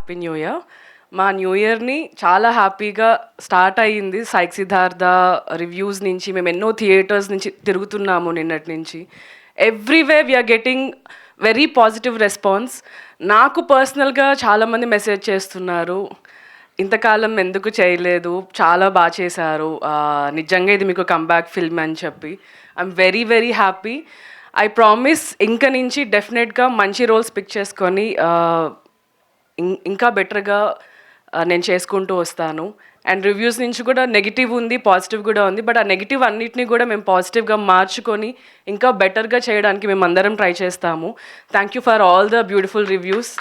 Happy new year. మా new ఇయర్ని చాలా హ్యాపీగా స్టార్ట్ అయ్యింది. సైక్ సిద్ధార్థ రివ్యూస్ నుంచి మేము ఎన్నో థియేటర్స్ నుంచి తిరుగుతున్నాము నిన్నటి నుంచి. Everywhere we're getting very positive response. నాకు పర్సనల్గా చాలామంది మెసేజ్ చేస్తున్నారు, ఇంతకాలం ఎందుకు చేయలేదు, చాలా బాగా చేశారు, నిజంగా ఇది మీకు కంబ్యాక్ ఫిల్మ్ అని చెప్పి. I'm very very happy. I promise ఇంక నుంచి డెఫినెట్గా మంచి రోల్స్ పిక్ చేసుకొని ఇంకా బెటర్గా నేను చేసుకుంటూ వస్తాను. అండ్ రివ్యూస్ నుంచి కూడా నెగిటివ్ ఉంది, పాజిటివ్ కూడా ఉంది. బట్ ఆ నెగిటివ్ అన్నిటినీ కూడా మేము పాజిటివ్గా మార్చుకొని ఇంకా బెటర్గా చేయడానికి మేము అందరం ట్రై చేస్తాము. Thank you for all the beautiful reviews.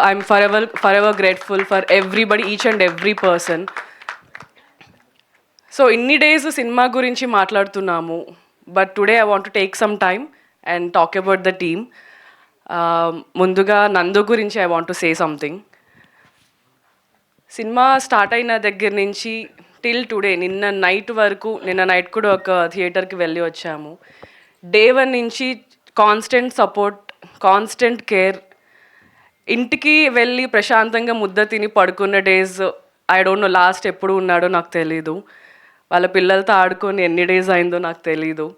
I'm for ever grateful for everybody, each and every person. So ఇన్ని డేస్ సినిమా గురించి మాట్లాడుతున్నాము, but today I want to take some time and talk about the team. ముందుగా నందు గురించి I want to say something. Cinema start అయిన దగ్గర నుంచి till today, నిన్న నైట్ కూడా ఒక థియేటర్కి వెళ్ళి వచ్చాము. డే 1 నుంచి కాన్స్టెంట్ సపోర్ట్, కాన్స్టెంట్ కేర్. ఇంటికి వెళ్ళి ప్రశాంతంగా ముద్ద తిని పడుకున్న days I don't know last ఎప్పుడు ఉన్నాడో నాకు తెలీదు. వాళ్ళ పిల్లలతో ఆడుకొని ఎన్ని డేస్ అయిందో నాకు తెలీదు.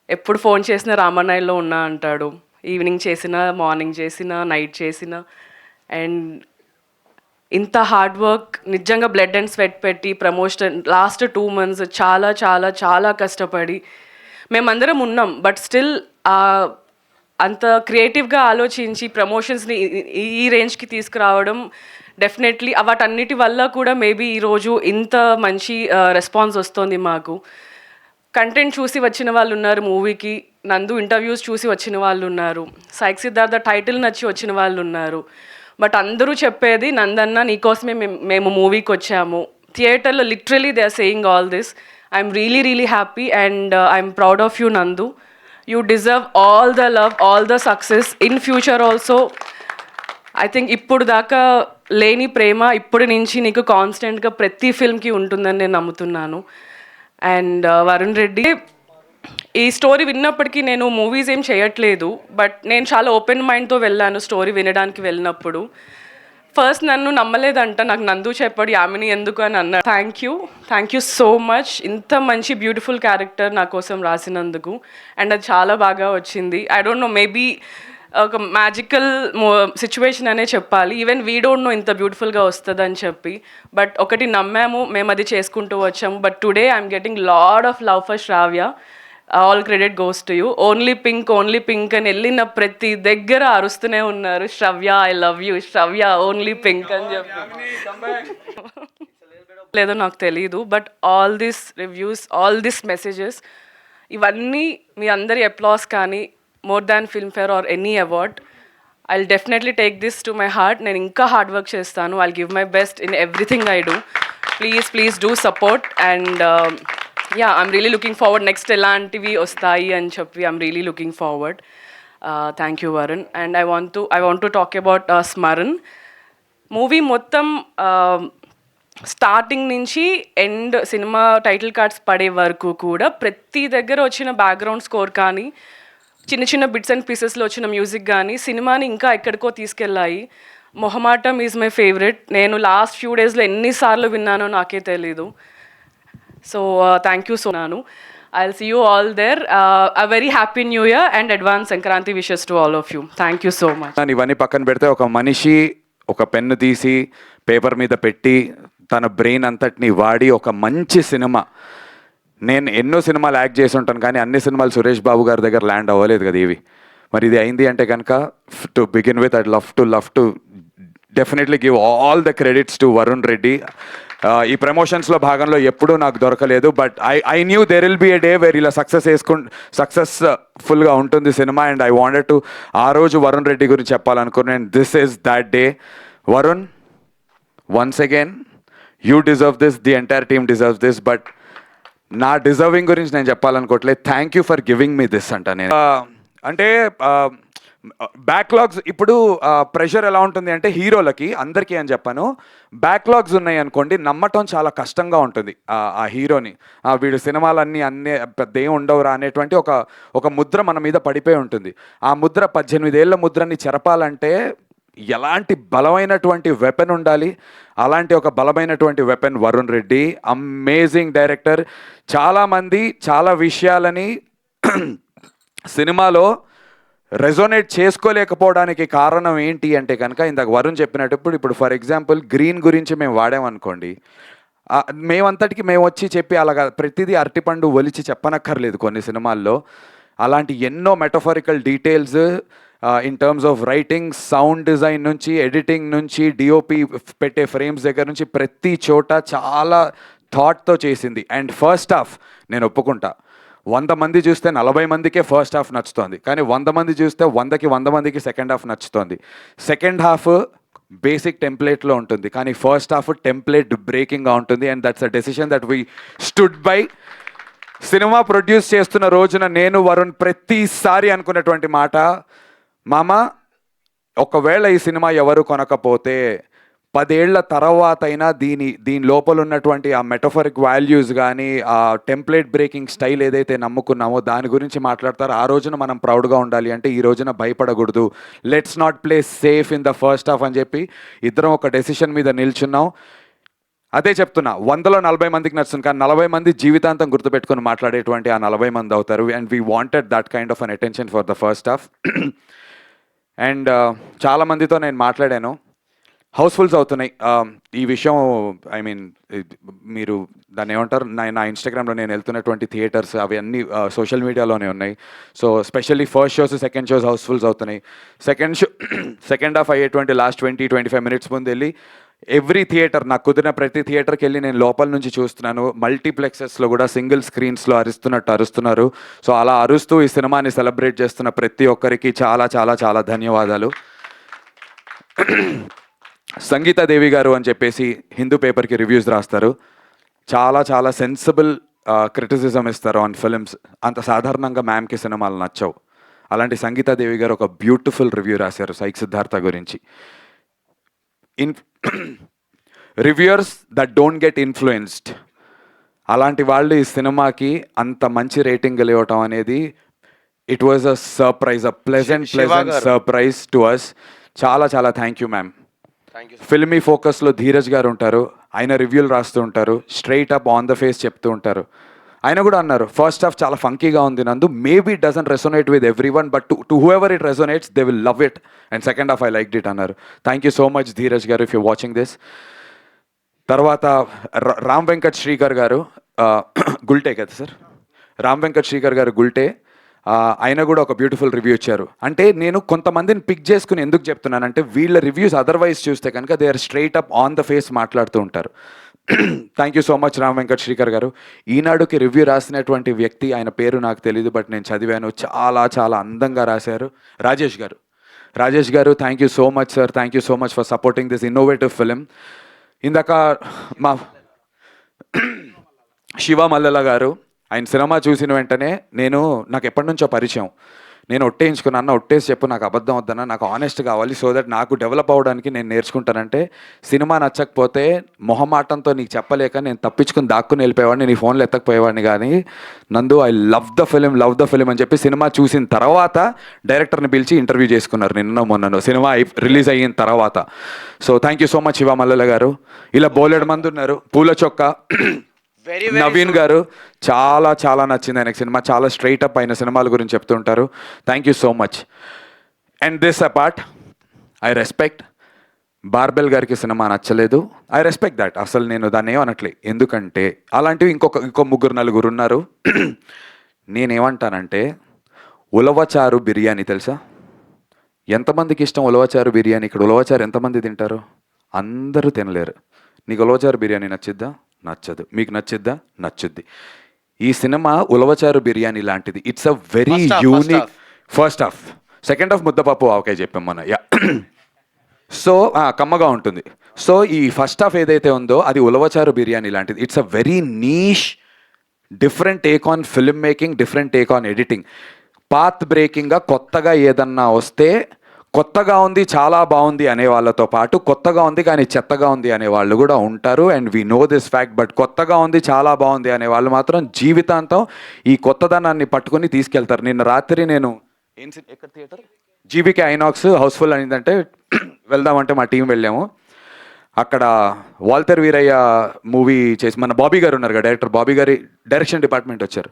ఎప్పుడు ఫోన్ చేసినా రామన్నయ్యలో ఉన్నా అంటాడు. ఈవినింగ్ చేసినా, మార్నింగ్ చేసినా, నైట్ చేసినా. అండ్ ఇంత హార్డ్ వర్క్, నిజంగా బ్లడ్ అండ్ స్వెట్ పెట్టి ప్రమోషన్ లాస్ట్ 2 months చాలా చాలా చాలా కష్టపడి మేమందరం ఉన్నాం. బట్ స్టిల్ అంత క్రియేటివ్గా ఆలోచించి ప్రమోషన్స్ని ఈ రేంజ్కి తీసుకురావడం డెఫినెట్లీ వాటన్నిటి వల్ల కూడా మేబీ ఈరోజు ఇంత మంచి రెస్పాన్స్ వస్తుంది మాకు. కంటెంట్ చూసి వచ్చిన వాళ్ళు ఉన్నారు మూవీకి, నందు ఇంటర్వ్యూస్ చూసి వచ్చిన వాళ్ళు ఉన్నారు, సైక్ సిద్ధార్థ టైటిల్ నచ్చి వచ్చిన వాళ్ళు ఉన్నారు. బట్ అందరూ చెప్పేది, నందన్న నీకోసమే మేము మూవీకి వచ్చాము. థియేటర్లో literally they are saying all this. I'm really really happy and I'm proud of you Nandu. You deserve all the love, all the success in future also. I think ఇప్పుడు దాకా లేని ప్రేమ ఇప్పటి నుంచి నీకు కాన్స్టెంట్గా ప్రతి ఫిల్మ్కి ఉంటుందని నేను నమ్ముతున్నాను. అండ్ వరుణ్ రెడ్డి, ఈ స్టోరీ విన్నప్పటికీ నేను మూవీస్ ఏం చేయట్లేదు, బట్ నేను చాలా ఓపెన్ మైండ్తో వెళ్ళాను స్టోరీ వినడానికి వెళ్ళినప్పుడు. ఫస్ట్ నన్ను నమ్మలేదంట, నాకు నందు చెప్పాడు యామిని ఎందుకు అని అన్నాడు. Thank you so much. ఇంత మంచి బ్యూటిఫుల్ క్యారెక్టర్ నా కోసం రాసినందుకు. అండ్ అది చాలా బాగా వచ్చింది. ఐ డోంట్ నో, మేబీ ఒక మ్యాజికల్ సిచ్యువేషన్ అనే చెప్పాలి. ఈవెన్ వీ డోంట్ నో ఇంత బ్యూటిఫుల్గా వస్తుందని చెప్పి. బట్ ఒకటి నమ్మాము, మేము అది చేసుకుంటూ వచ్చాము. But today I'm getting lot of love for Shravya. All credit goes to you. Only pink అని వెళ్ళిన ప్రతి దగ్గర అరుస్తూనే ఉన్నారు, Shravya I love you, Shravya only pink అని చెప్పి. లేదో నాకు తెలీదు, but all this reviews, all this messages, ఇవన్నీ మీ అందరి అప్లాస్ కానీ more than Filmfare or any award, I'll definitely take this to my heart. నేను ఇంకా హార్డ్ వర్క్ చేస్తాను. I'll give my best in everything I do. Please do support. And yeah, I'm really looking forward. Next elantivi ostayi ani cheppi I'm really looking forward. Thank you Varun. And I want to talk about Smaran movie. Mottam starting nunchi end cinema title cards pade varaku kuda prati daggara ochina background score kaani చిన్న bits and పీసెస్లో వచ్చిన music కానీ సినిమాని ఇంకా ఎక్కడికో తీసుకెళ్ళాయి. మొహమాటం is my favourite. నేను last few డేస్లో ఎన్నిసార్లు విన్నానో నాకే తెలీదు. సో థ్యాంక్ యూ సో నాను. I'll see you all there. A very happy new year and advance Sankranti wishes to all of you. Thank you so much. ఇవన్నీ పక్కన పెడితే ఒక మనిషి ఒక పెన్ను తీసి పేపర్ మీద పెట్టి తన బ్రెయిన్ అంతటిని వాడి ఒక మంచి సినిమా, నేను ఎన్నో సినిమాలు యాక్ట్ చేసి ఉంటాను కానీ అన్ని సినిమాలు సురేష్ బాబు గారి దగ్గర ల్యాండ్ అవ్వలేదు కదా ఇవి. మరి ఇది అయింది అంటే కనుక to begin with I'd love to definitely give all the credits to Varun Reddy. ఈ ప్రమోషన్స్లో భాగంలో ఎప్పుడూ నాకు దొరకలేదు, but I knew there will be a day where ఇలా సక్సెస్ఫుల్గా ఉంటుంది సినిమా. అండ్ ఐ వాంటెడ్ టు ఆ రోజు వరుణ్ రెడ్డి గురించి చెప్పాలనుకున్నాను. This is that day. Varun, once again you deserve this, the entire team deserves this. But నా డిజర్వింగ్ గురించి నేను చెప్పాలనుకోవట్లేదు. Thank you for giving me this అంట. నేను అంటే బ్యాక్లాగ్స్ ఇప్పుడు ప్రెషర్ ఎలా ఉంటుంది అంటే హీరోలకి అందరికీ అని చెప్పాను, బ్యాక్లాగ్స్ ఉన్నాయి అనుకోండి నమ్మటం చాలా కష్టంగా ఉంటుంది ఆ హీరోని. వీడు సినిమాలన్నీ పెద్ద ఏం ఉండవురా అనేటువంటి ఒక ముద్ర మన మీద పడిపోయి ఉంటుంది. ఆ ముద్ర 18 ఏళ్ల ముద్రని చెరపాలంటే ఎలాంటి బలమైనటువంటి వెపన్ ఉండాలి, అలాంటి ఒక బలమైనటువంటి weapon Varun Reddy. Amazing director. చాలామంది చాలా విషయాలని సినిమాలో రెజోనేట్ చేసుకోలేకపోవడానికి కారణం ఏంటి అంటే కనుక ఇందాక వరుణ్ చెప్పినప్పుడు ఇప్పుడు ఫర్ ఎగ్జాంపుల్ గ్రీన్ గురించి మేము వాడామనుకోండి, మేమంతటికి మేము వచ్చి చెప్పి అలాగా ప్రతిదీ అరటిపండు ఒలిచి చెప్పనక్కర్లేదు కొన్ని సినిమాల్లో. అలాంటి ఎన్నో metaphorical details in terms of writing, sound design నుంచి, ఎడిటింగ్ నుంచి, డిఓపి పెట్టే ఫ్రేమ్స్ దగ్గర నుంచి ప్రతి చోట చాలా థాట్తో చేసింది. అండ్ ఫస్ట్ హాఫ్ నేను ఒప్పుకుంటా, 100 మంది చూస్తే 40 మందికే ఫస్ట్ హాఫ్ నచ్చుతోంది, కానీ 100 మంది చూస్తే 100కి 100 మందికి సెకండ్ హాఫ్ నచ్చుతోంది. సెకండ్ హాఫ్ బేసిక్ టెంప్లెట్లో ఉంటుంది, కానీ ఫస్ట్ హాఫ్ టెంప్లెట్ బ్రేకింగ్గా ఉంటుంది. And that's a decision that we stood by. సినిమా ప్రొడ్యూస్ చేస్తున్న రోజున నేను వరుణ్ ప్రతిసారి అనుకున్నటువంటి మాట, మామ ఒకవేళ ఈ సినిమా ఎవరు కొనకపోతే 10 ఏళ్ల తర్వాత అయినా దీని లోపల ఉన్నటువంటి ఆ మెటఫరిక్ వాల్యూస్ కానీ, ఆ టెంప్లెట్ బ్రేకింగ్ స్టైల్ ఏదైతే నమ్ముకున్నామో దాని గురించి మాట్లాడతారు. ఆ రోజున మనం ప్రౌడ్గా ఉండాలి అంటే ఈ రోజున భయపడకూడదు, let's not play safe in the first half అని చెప్పి ఇద్దరం ఒక డెసిషన్ మీద నిల్చున్నాం. అదే చెప్తున్నా, 100లో 40 మందికి నచ్చుతుంది, కానీ 40 మంది జీవితాంతం గుర్తుపెట్టుకుని మాట్లాడేటువంటి ఆ 40 మంది అవుతారు. And we wanted that kind of an attention for the first half. అండ్ చాలామందితో నేను మాట్లాడాను, హౌస్ఫుల్స్ అవుతున్నాయి. ఈ విషయం ఐ మీన్ మీరు దాన్ని ఏమంటారు, నా ఇన్స్టాగ్రామ్లో నేను వెళ్తున్నటువంటి థియేటర్స్ అవి అన్నీ సోషల్ మీడియాలోనే ఉన్నాయి. So specially first shows, second shows housefuls అవుతున్నాయి. సెకండ్ హాఫ్ అయ్యేటువంటి లాస్ట్ 20-25 మినిట్స్ ముందు వెళ్ళి ఎవ్రీ థియేటర్, నాకు కుదిరిన ప్రతి థియేటర్కి వెళ్ళి నేను లోపల నుంచి చూస్తున్నాను. మల్టీప్లెక్సెస్లో కూడా సింగిల్ స్క్రీన్స్లో అరుస్తున్నారు. సో అలా అరుస్తూ ఈ సినిమాని సెలబ్రేట్ చేస్తున్న ప్రతి ఒక్కరికి చాలా చాలా చాలా ధన్యవాదాలు. సంగీతాదేవి గారు అని చెప్పేసి హిందూ పేపర్కి రివ్యూస్ రాస్తారు, చాలా చాలా సెన్సిబుల్ క్రిటిసిజం ఇస్తారు ఆన్ ఫిలిమ్స్. అంత సాధారణంగా మ్యామ్కి సినిమాలు నచ్చవు. అలాంటి సంగీతాదేవి గారు ఒక బ్యూటిఫుల్ రివ్యూ రాశారు సైక్ సిద్ధార్థ గురించి. Reviewers that don't get influenced, అలాంటి వాళ్ళు ఈ సినిమాకి అంత మంచి రేటింగ్ ఇవ్వటం అనేది it was a surprise, a pleasant surprise to us. చాలా చాలా థ్యాంక్ యూ మ్యామ్. ఫిల్మీ ఫోకస్లో ధీరజ్ గారు ఉంటారు, ఆయన రివ్యూలు రాస్తూ ఉంటారు, straight up on the face చెప్తూ ఉంటారు. ఆయన కూడా అన్నారు ఫస్ట్ హాఫ్ చాలా ఫంకీగా ఉంది Nandu, maybe it doesn't resonate with everyone, but to whoever it resonates they will love it. And second half I like it అన్నారు. Thank you so much Dheeraj గారు ఇఫ్ యూ వాచింగ్ దిస్. తర్వాత రామ్ వెంకట్ శ్రీకర్ గారు, గుల్టే కదా sir, Ram Venkat Srikar గారు గుల్టే, ఆయన కూడా ఒక beautiful review ఇచ్చారు. అంటే నేను కొంతమందిని పిక్ చేసుకుని ఎందుకు చెప్తున్నానంటే వీళ్ళ రివ్యూస్ అదర్వైజ్ చూస్తే కనుక they are straight up on the face మాట్లాడుతూ ఉంటారు. Thank you so much Ram Venkat Srikar garu. ఈనాడుకి రివ్యూ రాసినటువంటి వ్యక్తి, ఆయన పేరు నాకు తెలియదు బట్ నేను చదివాను, చాలా చాలా అందంగా రాశారు. రాజేష్ గారు thank you so much sir, thank you so much for supporting this innovative film. ఇందాక మా శివ మల్లెల గారు, ఆయన సినిమా చూసిన వెంటనే నాకు ఎప్పటి నుంచో పరిచయం, నేను ఒట్టేయించుకున్నా, అన్న ఒట్టేసి చెప్పు, నాకు అబద్ధం వద్దన్నా, నాకు ఆనెస్ట్ కావాలి, సో దట్ నాకు డెవలప్ అవ్వడానికి నేను నేర్చుకుంటానంటే, సినిమా నచ్చకపోతే మొహమాటంతో నీకు చెప్పలేక నేను తప్పించుకుని దాక్కుని వెళ్ళిపోయేవాడిని, నీ ఫోన్లో ఎత్తకపోయేవాడిని. కానీ నందు ఐ లవ్ ద ఫిలిం అని చెప్పి సినిమా చూసిన తర్వాత డైరెక్టర్ని పిలిచి ఇంటర్వ్యూ చేసుకున్నారు మొన్నను సినిమా రిలీజ్ అయిన తర్వాత. So thank you so much Shiva Mallela గారు. ఇలా బోలెడు మంది ఉన్నారు. పూల చొక్క నవీన్ గారు, చాలా చాలా నచ్చింది ఆయనకు సినిమా, చాలా స్ట్రైట్ అప్ అయిన సినిమాల గురించి చెప్తుంటారు. Thank you so much. And this apart I respect barbell గారికి సినిమా నచ్చలేదు, ఐ రెస్పెక్ట్ దట్. అసలు నేను దాన్ని ఏమనట్లే, ఎందుకంటే అలాంటివి ఇంకో 3-4 ఉన్నారు. నేనేమంటానంటే ఉలవచారు బిర్యానీ తెలుసా, ఎంతమందికి ఇష్టం ఉలవచారు బిర్యానీ? ఇక్కడ ఉలవచారు ఎంతమంది తింటారు? అందరూ తినలేరు. నీకు ఉలవచారు బిర్యానీ నచ్చిద్దా? నచ్చదు. మీకు నచ్చిద్దా? నచ్చుద్ది. ఈ సినిమా ఉలవచారు బిర్యానీ లాంటిది. It's a very unique first half. Second half ముద్దపప్పు ఆవకాయ చెప్పాం మన. సో కమ్మగా ఉంటుంది. సో ఈ ఫస్ట్ హాఫ్ ఏదైతే ఉందో అది ఉలవచారు బిర్యానీ లాంటిది. It's a very niche, different take on film making, different take on editing. Path బ్రేకింగ్గా కొత్తగా ఏదన్నా వస్తే కొత్తగా ఉంది, చాలా బాగుంది అనే వాళ్ళతో పాటు కొత్తగా ఉంది కానీ చెత్తగా ఉంది అనే వాళ్ళు కూడా ఉంటారు. And we know this fact. But కొత్తగా ఉంది, చాలా బాగుంది అనే వాళ్ళు మాత్రం జీవితాంతం ఈ కొత్తదనాన్ని పట్టుకొని తీసుకెళ్తారు. నిన్న రాత్రి నేను ఎక్కడ థియేటర్ జీబీకే ఐనాక్స్ హౌస్ఫుల్ అయిందంటే వెళ్దామంటే మా టీం వెళ్ళాము. అక్కడ వాల్టర్ వీరయ్య మూవీ చేసి మన బాబీ గారు ఉన్నారు కదా, డైరెక్టర్ బాబీ గారి డైరెక్షన్ డిపార్ట్మెంట్ వచ్చారు.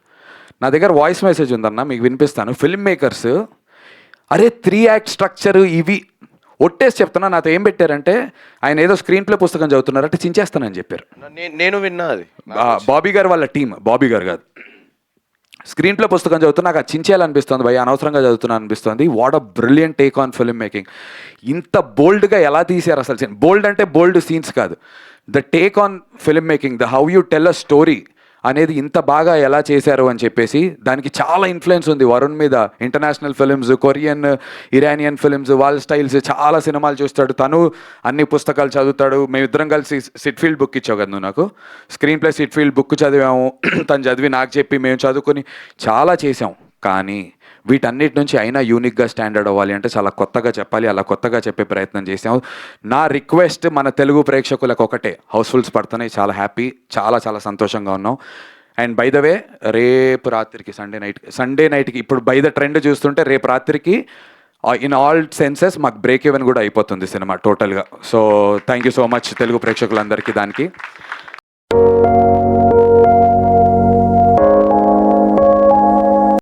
నా దగ్గర వాయిస్ మెసేజ్ ఉందన్న, మీకు వినిపిస్తాను. ఫిల్మ్ మేకర్స్ అరే 3 యాక్ట్ స్ట్రక్చర్ ఇవి ఒట్టేసి చెప్తున్నా, నాతో ఏం పెట్టారంటే ఆయన ఏదో స్క్రీన్ ప్లే పుస్తకం చదువుతున్నారంటే చించేస్తానని చెప్పారు. నేను విన్నా అది. బాబీ గారు వాళ్ళ టీం, బాబీ గారు కాదు. స్క్రీన్ ప్లే పుస్తకం చదువుతున్నా నాకు అది చించేయాలనిపిస్తుంది భయ, అనవసరంగా చదువుతున్నా అనిపిస్తుంది. What a brilliant take on film making. ఇంత బోల్డ్గా ఎలా తీశారు అసలు. బోల్డ్ అంటే బోల్డ్ సీన్స్ కాదు, the take on film making, the how you tell a story అనేది ఇంత బాగా ఎలా చేశారు అని చెప్పేసి. దానికి చాలా ఇన్ఫ్లుయెన్స్ ఉంది వరుణ్ మీద. International films, Korean, Iranian films, వాళ్ళ స్టైల్స్, చాలా సినిమాలు చూస్తాడు తను, అన్ని పుస్తకాలు చదువుతాడు. మేమిద్దరం కలిసి సిట్ఫీల్డ్ బుక్ ఇచ్చావు కదా నువ్వు నాకు, స్క్రీన్ ప్లే సిట్ఫీల్డ్ బుక్ చదివాము. తను చదివి నాకు చెప్పి మేము చదువుకొని చాలా చేసాం. కానీ వీటన్నిటి నుంచి అయినా యూనిక్గా స్టాండర్డ్ అవ్వాలి అంటే చాలా కొత్తగా చెప్పాలి, అలా కొత్తగా చెప్పే ప్రయత్నం చేసాం. నా రిక్వెస్ట్ మన తెలుగు ప్రేక్షకులకు ఒకటే, హౌస్ఫుల్స్ పడుతున్నాయి, చాలా హ్యాపీ, చాలా చాలా సంతోషంగా ఉన్నాం. అండ్ బై ద వే రేపు రాత్రికి సండే నైట్కి ఇప్పుడు బై ద ట్రెండ్ చూస్తుంటే రేపు రాత్రికి ఇన్ ఆల్ సెన్సెస్ మాకు బ్రేక్ ఈవెన్ కూడా అయిపోతుంది సినిమా టోటల్గా. So thank you so much Telugu ప్రేక్షకులందరికీ దానికి.